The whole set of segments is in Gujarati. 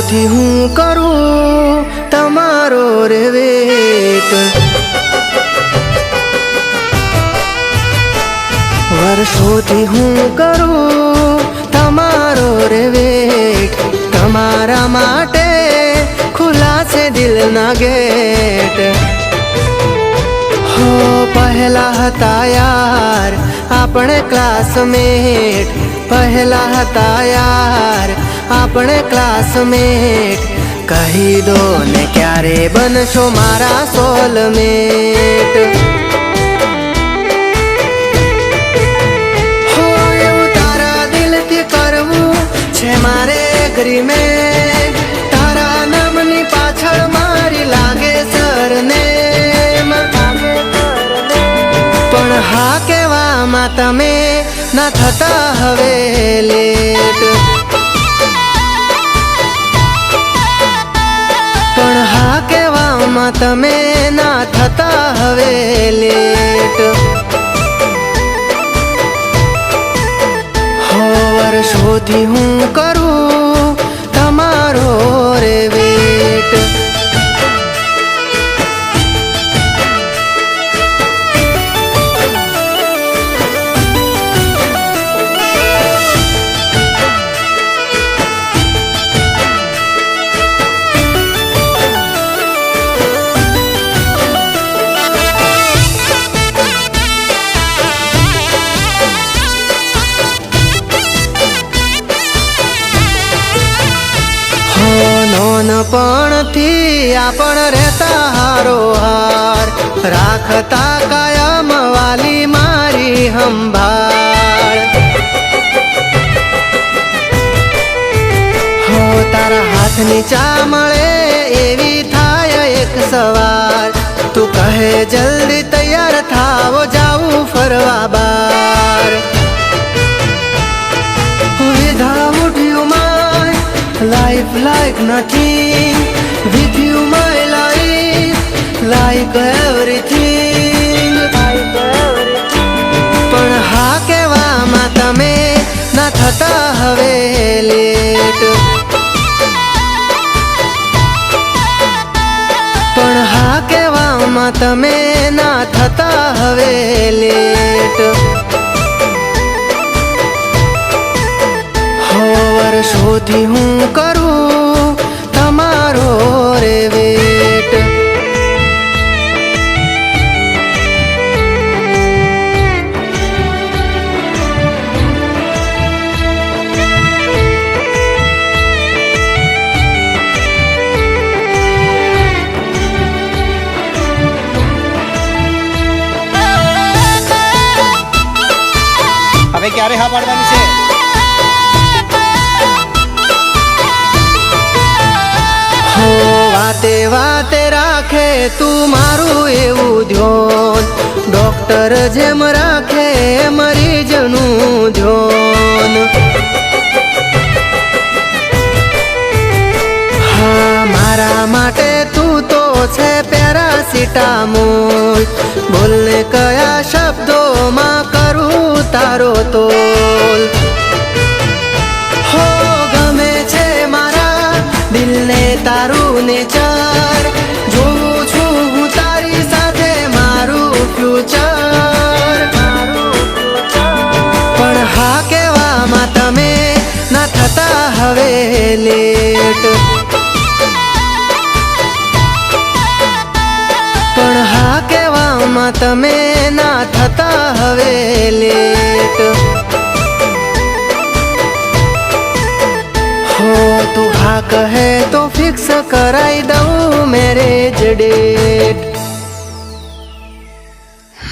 વર્ષોથી હું કરું તમારો રે વેટ, વર્ષોથી હું કરું તમારો રે વેટ, તમારા માટે ખુલ્લા છે દિલના ગેટ। હો પહેલા હતા યાર આપણે ક્લાસમેટ, પહેલા હતા યાર આપણે ક્લાસમેટ, કહી દો ને ક્યારે બનશો મારા સોલમેટ। હો એવું તારા દિલથી કરવું છે મારે એગ્રીમેન્ટ, તારા નામની પાછળ મારી લાગે સરનેમ, પણ હા કહેવામાં તમે ના થતા હવે લેટ, પણ હા કહેવામાં તમે ના થતા હવે લેટ। હો વર્ષોથી હું કરું તમારો રે વેટ। નાનપણથી આપણ રહેતા હારો હાર, રાખતા કાયમ વાલી મારી સંભાળ। હો તારા હાથની ચા મળે એવી થાય એક સવાર, તું કહે જલ્દી તૈયાર થાવો જાવું ફરવા બાર। Without you my life like nothing, with you my life like everything, પણ હા કહેવામાં તમે ના થતા હવે લેટ, પણ હા કહેવામાં તમે ના થતા હવે લેટ। વર્ષોથી હું કરું તમારો રે વેટ। હવે ક્યારે હા પાડવાની છે? વાતે વાતે રાખે તું મારું એવું ધ્યાન, ડોક્ટર જેમ રાખે મરીજનું ધ્યાન। હા મારા માટે તું તો છે પેરાસિટામોલ, બોલને કયા શબ્દોમાં કરું તારો તોલ। હો ગમે છે મારા દિલને તારું નેચર, જોઉં છું હું તારી સાથે મારું ફ્યુચર, પણ હા કહેવામાં તમે ના થતા હવે લેટ, પણ હા કહેવામાં તમે ના થતા હવે લેટ। હો તું હા કહે તો ફિક્સ કરાઈ દઉં મેરેજ ડેટ,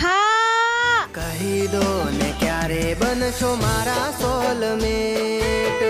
હા કહી દો ને ક્યારે બનશો મારા સોલમેટ।